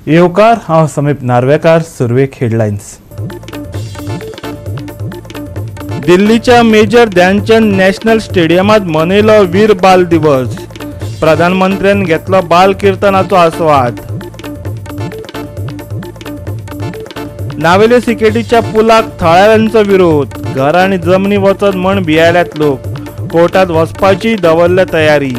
येवकार हांव समीप नार्वेकार. सुरवेक हेडलायन्स. दिल्लीच्या मेजर ध्यानचंद नॅशनल स्टेडियमात मनयलो वीर बाल दिवस. प्रधानमंत्र्यान घेतलो बाल कीर्तनाचो आस्वाद. नावेली सिकेटीच्या पुलाक थळाव्यांचो विरोध. घर आनी जमनी वचत म्हण भियेल्यात लोक. कोर्टात वचपाची दवरल्या तयारी.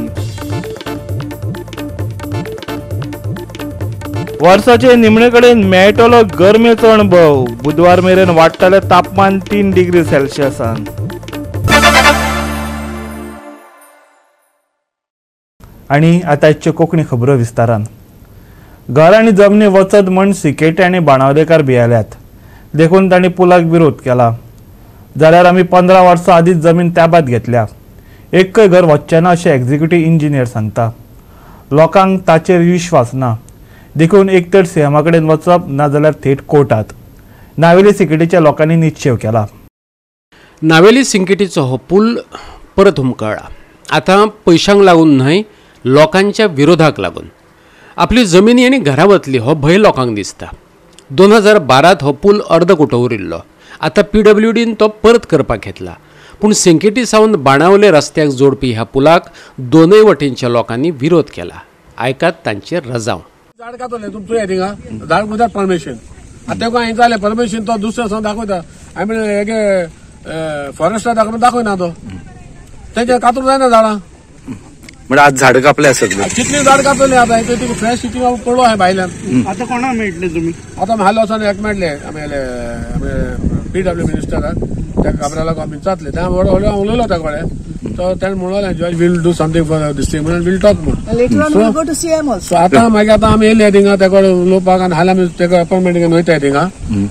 वर्साचे निमणे कडेन मेळटलो गरमेचो अणभव. बुधवार मेरेन वाडटले तापमान 3 डिग्री सेल्सियसान. आनी आतांच्यो कोंकणी खबरो विस्तारान. घर आनी जमनी वचत म्हण सिकेटी आनी बाणावलेकार भियेल्यात. देखून तांणी पुलाक विरोध केला. जाल्यार आमी 15 वर्सां आदींच जमीन ताब्यांत घेतल्या. एक्कय घर वचचें ना अशें एक्झिक्युटीव इंजिनियर सांगता. लोकांक ताचेर विश्वास ना. देखून एक तर सीएमा कडेन वचप ना जाल्यार थेट कोर्टात. नावेली सिकेटीच्या लोकांनी निश्चय केला. नावेली सिंकेटीचो हो पूल परत हुमकळ्ळा. आतां पयशांक लागून न्हय, लोकांच्या विरोधाक लागून. आपली जमिनी आनी घरां वतली हो भंय लोकांक दिसता. 2012 हो पूल अर्द कुटो उरिल्लो. आतां PWDन तो परत करपाक घेतला. पूण सिंकेटी सावन बाणावले रस्त्याक जोडपी ह्या पुलाक दोनूय वटेनच्या लोकांनी विरोध केला. आयकात तांचे रजाव. झाड कातले तुमचो थिंगा झाड विदाउट परमिशन. आतां हांवें जालें परमिशन तो दुसऱ्या दिसा दाखयता. आमी हेगे फॉरेस्टार दाखयना तो. तेजे कातूंक जायना झाडां. म्हणजे आज झाड कापले सगळे. कितली झाड कापले आतां ते फ्रेश सिटी पडलो आहे भायल्यान. आतां कोणाक मेळटले तुमी? आतां आमी हालो वचोन एक मेळटले. आमी PW मिनिस्टराक त्या काबरालाक आमी जातले. त्या उलयलो त्या कडेन. तो ताणें म्हणलें जज will do something for this thing म्हणून वील टॉक म्हणून. सो आतां मागीर आतां आमी येयले थिंगा तेका उलोवपाक आनी हाल आमी तेका अपॉइंटमेंट घेवन वयताय थिंगा.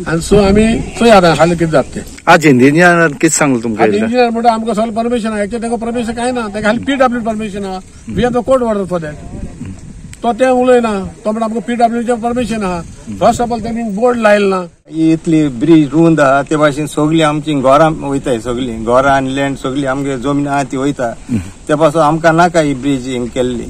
आनी सो आमी चोय आतां हाल कितें जाता तें. आज इंजिनियर कितें सांगलें तुमकां? इंजिनियर म्हणटा आमकां सगळें परमिशन आहा. एक्चुअली तेका परमिशन कांय ना. तेका खाली PW परमिशन आहा. We have the court order for that. तो तें उलयना. तो म्हणटा आमकां PWचें परमिशन आहा. फर्स्ट ऑफ ऑल तेणी बोर्ड लायला ना. इतली ब्रिज रुंद आहा ते भाशेन सगळी आमची घरां वयताय. सगळी घरां आनी लँड सगळी आमगे जमीन आहा ती वयता. ते पासून आमकां नाका ही ब्रिज हिंग केल्ली.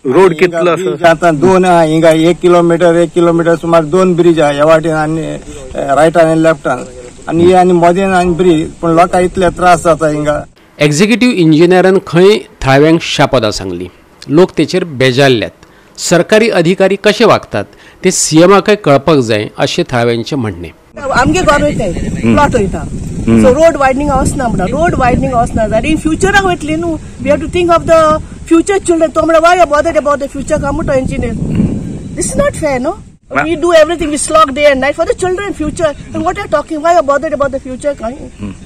रोड कितलो आतां 2 आहा हिंगा 1 किलोमीटर सुमार 2 ब्रिज आहा. ह्या वाटेन आनी रायटान आनी लेफ्टान आनी हे आनी मदेन आनी ब्रिज. पूण लोकांक इतले त्रास जाता हिंगा. एक्झिक्युटीव इंजिनियरान खंय थळाव्यांक शापदां सांगली. लोक तेचेर बेजारल्यात. सरकारी अधिकारी कशे वागतात ते सीएमाकय कळपाक जाय अशें थळाव्यांचें म्हणणें. आमगे गव्हर्नमेंट प्लॉट वयता. सो रोड वायडनींग वचना म्हणटा. रोड वायडनींग वचना जाल्यार फ्युचराक वयतली न्हू. We have to think of the future children. तो म्हणटा why bothered about the future काय म्हणटा engineer. This is not fair no. We do everything. We slog day and night for the children future. And what you're talking? Why you're bothered about the future?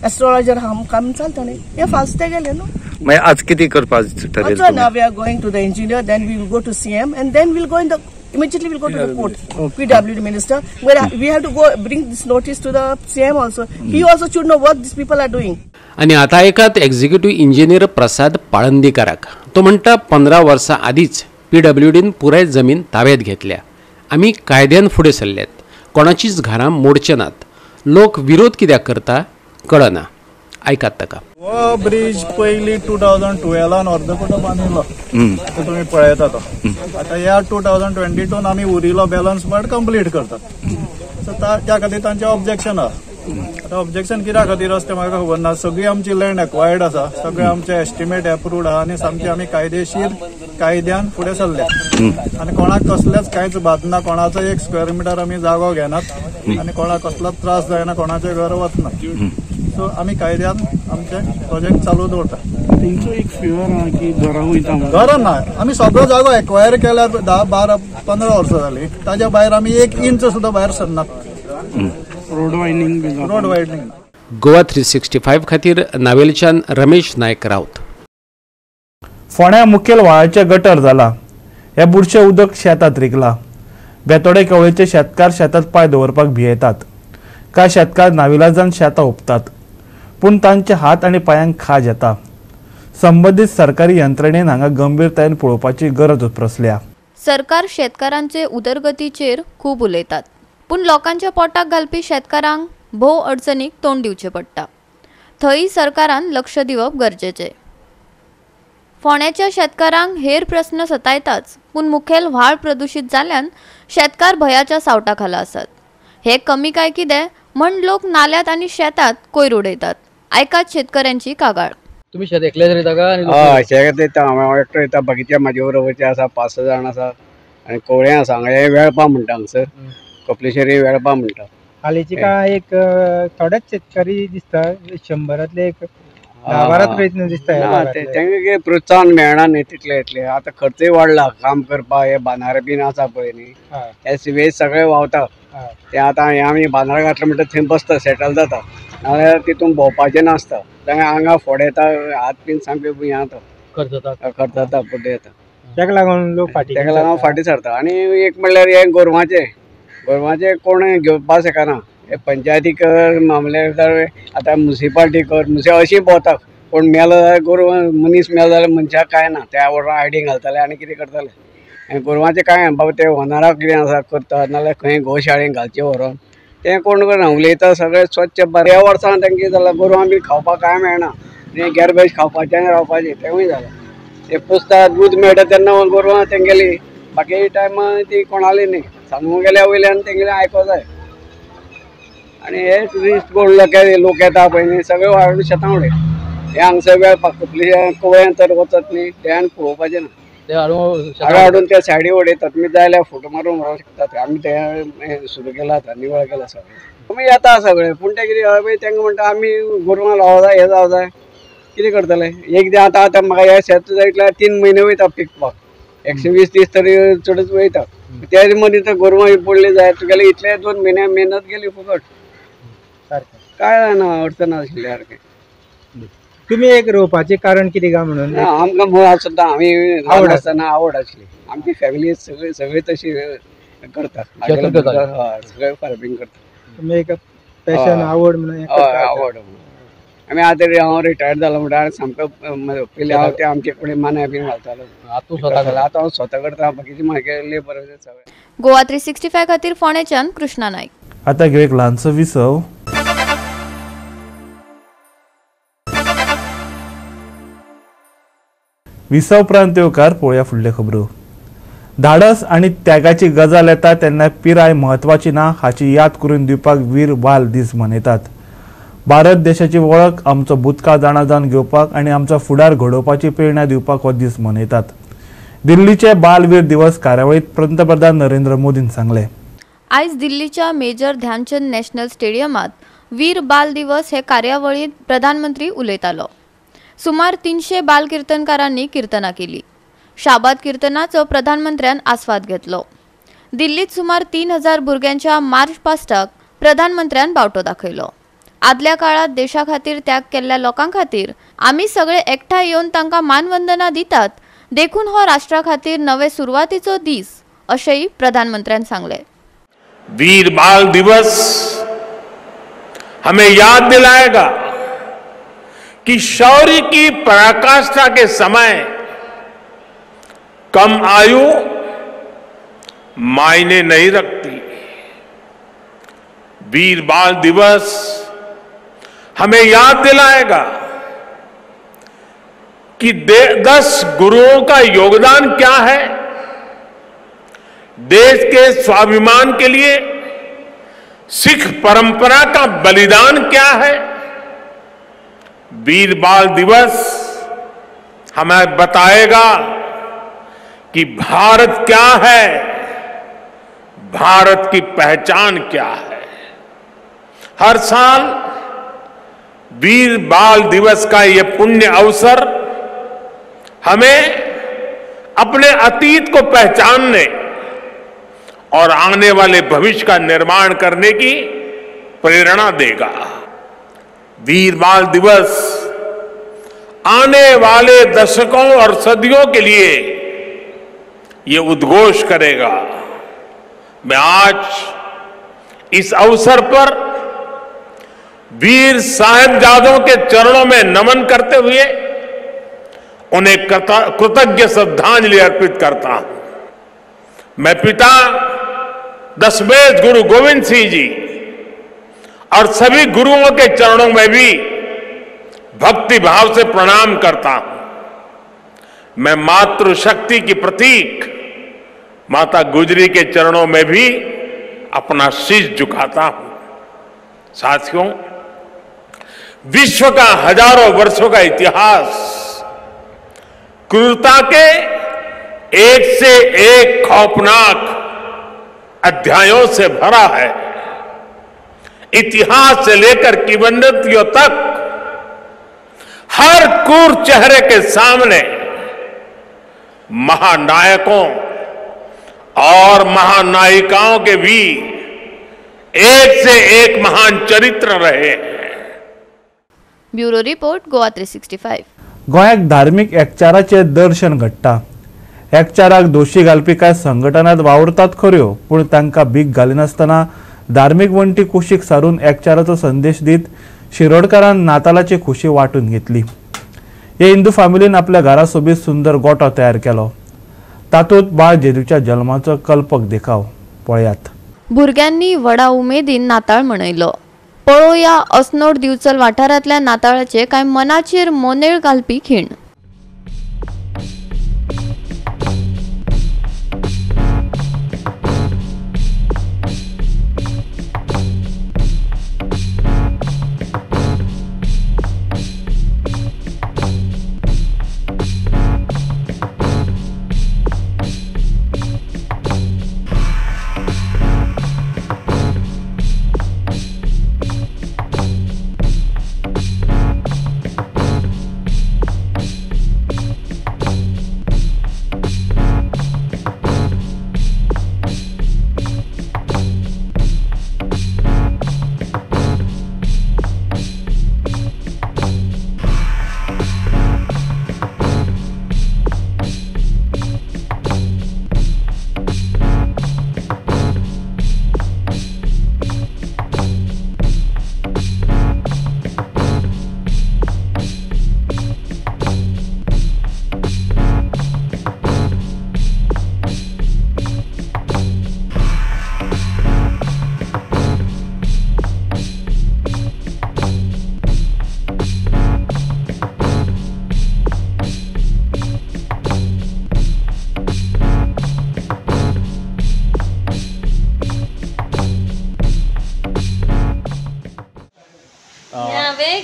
Astrologer काम चालतं नाही. हे fast गेले no. मग आज किती करपाचं ठरेल? Now we are going to the engineer. Then we will go to CM and then we'll go in the immediately we'll go to the court. PWD minister. Where we have to go bring this notice to the CM also. He also should know what these people are doing. आणि आता एकात executive engineer प्रसाद पाळंदीकाराक. तो म्हणटा 15 वर्सां आदींच PWDन पुराय जमीन ताब्यात घेतल्या. आमी कायद्यान फुडें सरल्यात. कोणाचीच घरां मोडचे नात. लोक विरोध कित्याक करता कळना. आयकात ताका. हो ब्रिज पयलीं 2012 अर्दकुटो बांदिल्लो. तो तुमी पळयता तो. आतां ह्या 2022 आमी उरिल्लो बॅलन्स पार्ट कंप्लीट करतात. सो त्या खातीर तांचें ऑब्जेक्शन आहा. आतां ऑब्जेक्शन कित्या खातीर आसा तें म्हाका खबर ना. सगळी आमची लँड एक्वायर्ड आसा. सगळे आमचे एस्टिमेट एप्रूव्ड आहा आनी सामके आमी कायदेशीर कायद्यान फुडें सरल्या. आनी कोणाक कसलेच कांयच बात ना. कोणाचो 1 स्क्वेअर मिटर आमी जागो घेनात आनी कोणाक कसलोच त्रास जायना. कोणाचें घर वचना. सो आमी कायद्यान आमचे प्रोजेक्ट चालू दवरता. तेंचो एक फेवर आहा की घरां वयता. घरां ना. आमी सगळो जागो एक्वायर केल्यार 10, 12, 15 वर्सां जालीं. ताच्या भायर आमी 1 इंच सुद्दां भायर सरनात. रोड वायडनींग गोवा 365 खातीर नावेलच्यान रमेश नायक रावत. फोंड्या मुखेल व्हाळाचे गटर जाला. हे बुरशे उदक शेतात रिकला. बेतोडे कवळेचे शेतकार शेतात पाय दवरपाक भियेतात. कांय शेतकार नाविलाजान शेतां उपतात, पूण तांचे हात आनी पांयांक खाज येता. संबंदीत सरकारी यंत्रणेन हांगा गंभीरतायेन पळोवपाची गरज उपरसल्या. सरकार शेतकारांचे उदरगतीचेर खूब उलयतात, पूण लोकांच्या पोटाक घालपी शेतकारांक भोव अडचणीक तोंड दिवचें पडटा. थंय सरकारान लक्ष दिवप गरजेचें. फोंड्याच्या शेतकारांक हेर प्रस्न सतायताच, पूण मुखेल व्हाळ प्रदूशीत जाल्ल्यान शेतकार भयाच्या सावटा खाला आसात. हे कमी काय कितें म्हण लोक नाल्यात आनी शेतात कोयर उडयतात. आयकात शेतकऱ्यांची कागाळ. तुम्ही शेत एकलेच रोयता का? हय शेत रोयता. हांव एकटो रोयता. बाकीचे म्हाजे बरोबरचे आसा 5-6 जाण आसा आनी कोवळें आसा. हांगा हे वेळपा म्हणटा हांगसर कपलेश्वरी वेळपा म्हणटा. हालींची काळ एक थोडेच शेतकरी दिसता 100रांतले एक 10-12 प्रयत्न दिसता. तांकां प्रोत्साहन मेळना न्ही तितले इतले. आतां खर्चय वाडला काम करपा. हे बांदारे बीन आसा पळय न्ही, हे वेस्ट सगळे व्हांवता. ते आतां आमी बांदार घातले म्हणटा थंय बसता सेटल जाता, नाल्यार तितून भोंवपाचें नासता. हांगा फोडे येता, हात बीन सामके हें जाता, खर्च जाता पड्डे येता. ताका लागून लोक फाटी सरता. आनी एक म्हणल्यार हे गोरवांचे कोण घेवपा शकना. हे पंचायती कर, मामलेदार, आतां म्युनिसिपालिटी कर, अशी भोंवता. कोण मेलो जाल्यार गोरवां मनीस मेलो जाल्यार मनशाक कांय ना, त्या वरां आयडींग घालताले आनी कितें करताले. आनी गोरवांचें कांय बाबा ते होनाराक कितें आसा करता, नाल्यार खंय गोशाळेंत घालचें व्हरोन तें कोण करना. उलयता सगळें स्वच्छ बरें. ह्या वर्सां तांकां कितें जालां, गोरवां बी खावपाक कांय मेळना. गॅरबेज खावपाचें आनी रावपाचें तेंवूय जालां. ते पुसता दूद मेळटा तेन्ना गोरवां तेंगेली बाकी टायम ती कोणाली न्ही. सांगूंक गेल्या वयल्यान तेंगेलें आयको जाय. आनी हे ट्युरिस्ट कोण लोक येता पळय न्ही, सगळे वाडून शेतां उडय. हे हांगसर वेळपाक कोवळ्यां तर वचत न्ही, ते आनी पळोवपाचें ना. ते हाडून त्या सायडी उडयतात. तुमी जाय जाल्यार फोटो मारून व्हरोंक शकतात. आमी ते सुरू केला आतां, निवळ केला सगळें. आमी येता सगळे, पूण ते कितें तांकां म्हणटा आमी गोरवां लावं जाय, हें जावं जाय. कितें करतले? एकदां आतां म्हाका हे शेत जायतल्यार 3 म्हयने वयता पिकपाक. 120 दीस तरी चडच वयता. त्या मदीं गोरवां पडली जाय तुगेले इतले 2 म्हयने मेहनत गेली फुकट. काय जायना, अडचण आशिल्ली सारकें. तुम्ही एक रोवपाचें कारण कितें काय म्हणून? आमकां मुळात सुद्दां आमी ल्हान आसतना आवड आशिल्ली. आमची फॅमिली सगळी तशी करता, सगळे फार्मिंग करता. तुम्ही एक पॅशन आवड म्हणून आवड. आमी आतां हांव रिटायर्ड जालो म्हणटा सामको पयलीं हांव ते आमचे कडेन मानाय बीन घालतालो. आतां हांव स्वता करता. बाकीचे म्हागे लेबर सगळे. गोवा 365 खातीर फोंडेच्यान कृष्णा नायक. आतां घेऊ एक ल्हानसो विसव. विसव उपरांत येवकार पळोवया फुडल्यो खबरो. धाडस आनी त्यागाची गजाल येता तेन्ना पिराय म्हत्वाची ना हाची याद करून दिवपाक वीर बाल दीस मनयतात. भारत देशाची वळख आमचो भूतकाळ जाणा जावन घेवपाक आनी आमचो फुडार घडोवपाची प्रेरणा दिवपाक हो दीस मनयतात. दिल्लीचे बालवीर दिवस कार्यावळीत पंतप्रधान नरेंद्र मोदीन सांगले. आयज दिल्लीच्या मेजर ध्यानचंद नॅशनल स्टेडियमात वीर बाल दिवस हे कार्यावळीत प्रधानमंत्री उलयतालो. सुमार 300 बाल कीर्तनकारांनी कीर्तना केली. शाबाद कीर्तनाचो प्रधानमंत्र्यान आस्वाद घेतलो. दिल्लीत सुमार 3000 भुरग्यांच्या मार्च पास्टाक प्रधानमंत्र्यान बावटो दाखयलो. आदल्या काळात देशा खातीर त्याग केल्ल्या लोकां खातीर आमी सगळे एकठांय येवन तांकां मानवंदना दितात, देखून हो राष्ट्रा खातीर नवे सुरवातीचो दीस अशेंय प्रधानमंत्र्यान सांगले. वीर बाल दिवस हमें याद दिलाएगा कि शौर्य की पराकाष्ठा के समय कम आयु मायने नहीं रखती. वीर बाल दिवस हमें याद दिलाएगा कि 10 गुरुओं का योगदान क्या है, देश के स्वाभिमान के लिए सिख परंपरा का बलिदान क्या है. वीर बाल दिवस हमें बताएगा कि भारत क्या है, भारत की पहचान क्या है. हर साल वीर बाल दिवस का ये पुण्य अवसर हमें अपने अतीत को पहचानने और आने वाले भविष्य का निर्माण करने की प्रेरणा देगा. वीर बाल दिवस आने वाले दशकों और सदियों के लिए ये उद्घोष करेगा. मैं आज इस अवसर पर वीर साहिबजादों के चरणों में नमन करते हुए उन्हें कृतज्ञ श्रद्धांजलि अर्पित करता हूं। मैं पिता दशमेश गुरु गोविंद सिंह जी और सभी गुरुओं के चरणों में भी भक्ति भाव से प्रणाम करता हूं। मैं मातृशक्ति की प्रतीक माता गुजरी के चरणों में भी अपना शीश झुकाता हूं। साथियों, विश्व का हजारों वर्षों का इतिहास क्रूरता के एक से एक खौफनाक अध्यायों से भरा है। इतिहास से लेकर किंवदंतियों तक हर क्रूर चेहरे के सामने महानायकों और महानायिकाओं के भी एक से एक महान चरित्र रहे हैं। Bureau report Goa 365। गोंयाक धार्मीक एकचाराचे दर्शन घडटा। एकचाराक दोशी घालपी कांय संघटनात वावुरतात खऱ्यो, पूण तांकां भीक घालिनासतना धार्मीक वण्टी कुशीक सारून एकचाराचो संदेश दीत शिरोडकारान नातालाची खुशी वांटून घेतली। हे हिंदू फामिलीन आपल्या घरा सोबीत सुंदर गोठो तयार केलो। तातूंत बाळ जेजूच्या जल्माचो कल्पक देखाव पळयात। भुरग्यांनी व्हडा उमेदीन नाताळ मनयलो। पळोवया अस्नोड दिवचल वाठारांतल्या नाताळाचे कांय मनाचेर मोनेळ घालपी खीण।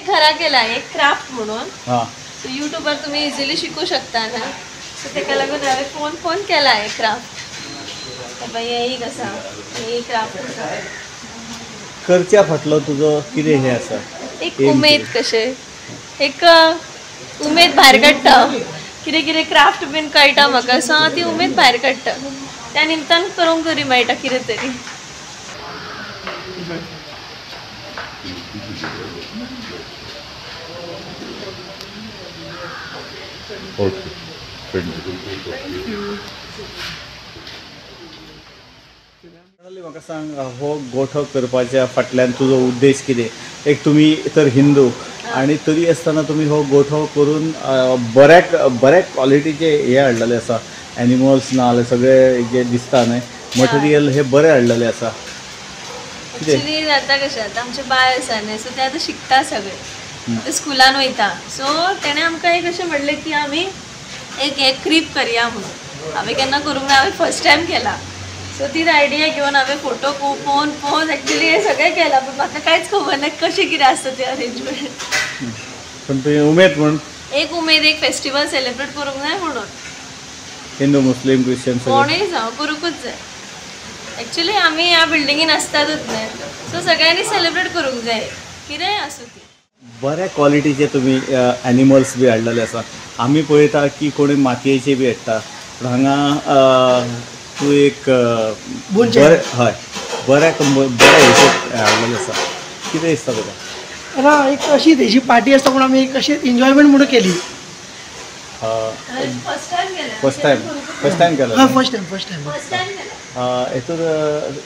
घरा केला एक क्राफ्ट म्हणून सो यूट्यूबर तुम्ही इझिली शिकू शकता ना। सो तेका लागून हांवें फोन केला एक क्राफ्ट बाई हे कसा हे क्राफ्ट आसा करच्या फाटलो तुजो कितें हे आसा एक उमेद कशे एक उमेद भायर काडटा कितें कितें क्राफ्ट बीन कळटा म्हाका सो हांव ती उमेद भायर काडटा त्या निमतान करूंक तरी मेळटा कितें तरी। म्हाका सांग हो गोठो करपाच्या फाटल्यान तुजो उद्देश कितें? एक तुमी तर हिंदू आणि तरी आसतना तुमी हो गोठो करून बऱ्या क्वॉलिटीचे हे हाडलेले आसा एनिमल्स नाजाल्यार सगळे जे दिसता न्हय मटेरियल हे बरें हाडलेले आसा। एक्चुअली जाता कशें आतां आमचे बाय आसा न्हय सो ते आतां शिकता सगळे ते स्कुलान वयता सो तेणें आमकां एक अशें म्हणलें की आमी एक हे क्रीप करया म्हणून हांवें केन्ना करूंक ना हांवें फर्स्ट टायम केला सो ती आयडिया घेवन हांवें फोटो पळोवन एक्चुअली हे सगळें केलां पण म्हाका कांयच खबर ना कशें कितें आसता तें अरेंजमेंट पण तुवें उमेद म्हणून एक उमेद एक फेस्टिवल सेलिब्रेट करूंक जाय म्हणून हिंदू मुस्लीम क्रिश्चन कोणूय जावं करूंकूच जाय। एक्चुअली आमी ह्या बिल्डिंगेन आसतातूच न्हय सो सगळ्यांनी सेलिब्रेट करूंक जाय कितेंय आसूं ती। बऱ्या क्वॉलिटीचे तुम्ही एनिमल्स बी हाडलेले आसा। आमी पळयता की कोणी मातयेचे बी हाडटा पण हांगा तूं एक हय बऱ्या हाडलेले आसा कितें दिसता तुका? ना एक अशी तेजी पार्टी आसता पूण आमी एक अशी एन्जॉयमेंट म्हणून केली। फर्स्ट टायम केला फर्स्ट टायम हेतून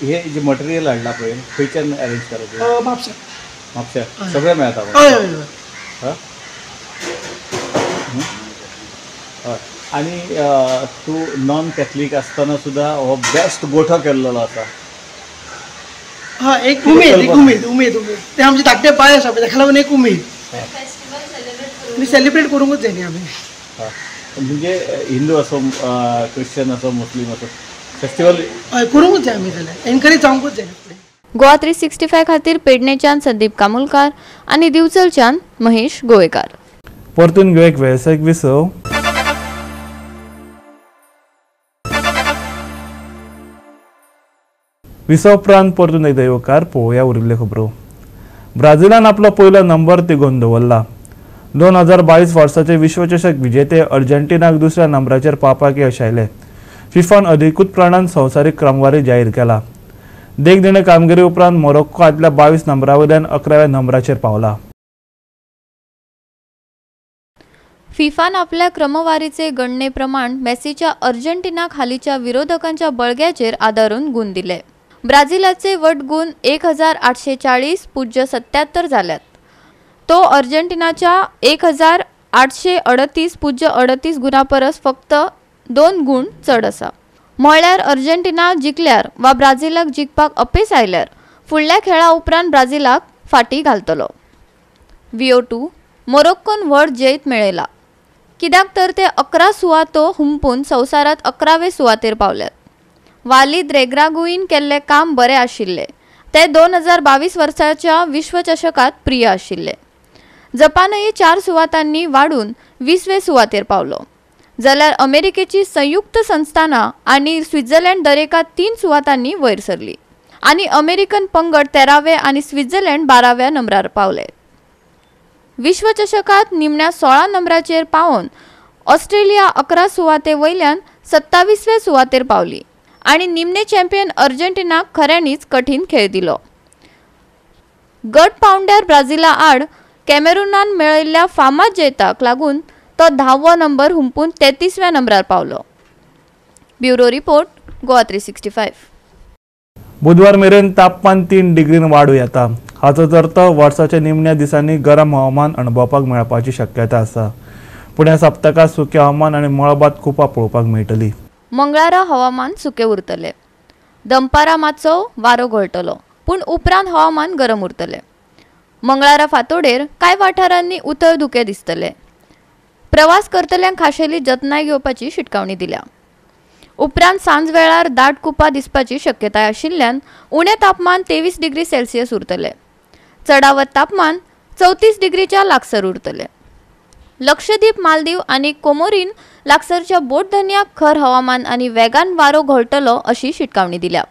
हे जे मटेरियल हाडला पळय खंयच्यान अरेंज केला म्हापसा म्हापशा सगळें मेळटा हय हय हय हय आनी तूं नॉन कॅथलीक आसतना सुद्दां हो बेस्ट गोठो केल्लो आसा हय एक उमेद ते आमचे धाकटे बाय आसा ताका लागून एक उमेद आनी सेलिब्रेट करूंकूच जाय न्ही आमी म्हणजे हिंदू असो क्रिश्चन असो मुस्लीम असो फेस्टिवल हय करूंकूच जाय आमी जाल्यार एनकरेज जावंकूच जाय गोवा 365 खातीर पेडणेच्यान संदीप कामुलकार आनी दिवचलच्यान महेश गोवेकार. परतून घेऊ एक वेवसायीक विसव. विसव उपरांत परतून एकदा येवकार पळोवया उरिल्ल्यो खबरो. ब्राझीलान आपलो पयलो नंबर तिगोवन दवरला. 2022 वर्साचे विश्वचषक विजेते अर्जेंटिनाक दुसऱ्या नंबराचेर पावपाक यश आयले. फिफान अधिकृतपणान संवसारीक क्रमवारी जाहीर केला. देखदिणे कामगिरी उपरांत मोरोक्को आदल्या 22 नंबरावयल्यान 11व्या नंबराचेर पावला. फिफान आपल्या क्रमवारीचे गणने प्रमाण मेसीच्या अर्जेंटिनाक हालींच्या विरोधकांच्या बळग्याचेर आदारून गुण दिले. ब्राझीलाचे वट गुण 1840.77 जाल्यात. तो अर्जेंटिनाच्या 1838.38 गुणां परस फक्त 2 गुण चड आसा. म्हळ्यार अर्जेंटिना जिखल्यार वा ब्राझीलाक जिखपाक अपेस आयल्यार फुडल्या खेळा उपरांत ब्राझीलाक फाटी घालतलो. VO2 मोरोक्कोन व्हड जैत मेळयला. कित्याक तर ते 11 सुवातो हुंपून संवसारांत 11वे सुवातेर पावल्यात. वालीद रेग्रागुईन केल्ले काम बरें आशिल्ले. ते 2022 वर्साच्या विश्वचषकात प्रिय आशिल्ले. जपानय 4 सुवातांनी वाडून 20वे सुवातेर पावलो. जाल्यार अमेरिकेची संयुक्त संस्थाना आनी स्वित्झर्लंड दरेका 3 सुवातांनी वयर सरली आनी अमेरिकन पंगड 13वे आनी स्वित्झर्लंड 12व्या नंबरार पावले. विश्वचषकात निमण्या 16 नंबराचेर पावोन ऑस्ट्रेलिया 11 सुवाते वयल्यान 27व्या सुवातेर पावली आनी निमणे चॅम्पियन अर्जेंटिनाक खऱ्यांनीच कठीण खेळ दिलो. गट पावंड्यार ब्राझीला आड कॅमेरुनान मेळयल्ल्या फामाद जैताक लागून तो 10वो नंबर हुंपून 33व्या नंबरार पावलो. Bureau report Goa 365. बुधवार मेरेन तापमान 3 डिग्रीन वाडूं येता. हाचो अर्थ वर्साच्या निमण्या दिसांनी गरम हवामान अणभवपाक मेळपाची शक्यता आसा. पुण्या सप्तकात सुकें हवामान आनी मळबात कुपां पळोवपाक मेळटली. मंगळारा हवामान सुकें उरतले. दनपारा मातसो वारो घोळटलो पूण उपरांत हवामान गरम उरतले. मंगळारा फांतोडेर कांय वाठारांनी उतर धुकें दिसतले. प्रवास करतल्यांक खाशेली जतनाय घेवपाची शिटकावणी दिल्या. उपरांत सांज वेळार दाट कुपां दिसपाची शक्यताय आशिल्ल्यान उणें तापमान 23 डिग्री सेल्सियस उरतले. चडावत तापमान 34 डिग्रीच्या लागसर उरतले. लक्षद्वीप, मालदीव आनी कोमोरीन लागसरच्या बोट धन्याक खर हवामान आनी वेगान वारो घोळटलो अशी शिटकावणी दिल्या.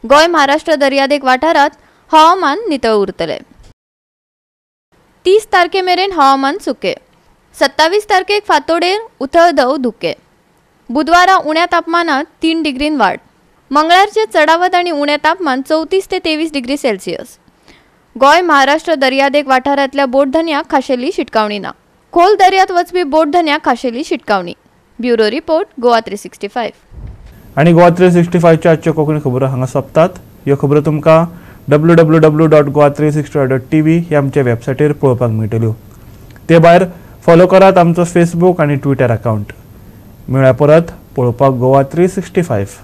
गोंय, महाराष्ट्र दर्यादेग वाठारात हवामान नितळ उरतले. 30 तारखे मेरेन हवामान सुकें. 27 तारखेक फांतोडेर उथळदव धुकें. बुधवारा उण्या तापमानात 3 डिग्रीन वाड. मंगळारचे चडावत आनी उणें तापमान 34 ते 23 डिग्री सेल्सियस. गोंय, महाराष्ट्र दर्यादेग वाठारांतल्या बोटधन्याक खाशेली शिटकावणी ना. खोल दर्यांत वचपी बोटधन्याक खाशेली शिटकावणी. Bureau report Goa 365. आनी गोवा 365 च्या आजच्यो कोंकणी खबरो हांगा सोंपतात. ह्यो खबरो तुमकां www.goa365.tv ह्या आमच्या वेबसायटीर पळोवपाक मेळटल्यो. ते भायर फॉलो करात आमचो फेसबूक आनी ट्विटर अकाउंट. मेळ्या परत पळोवपाक गोवा 365.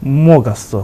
मोग आसचो.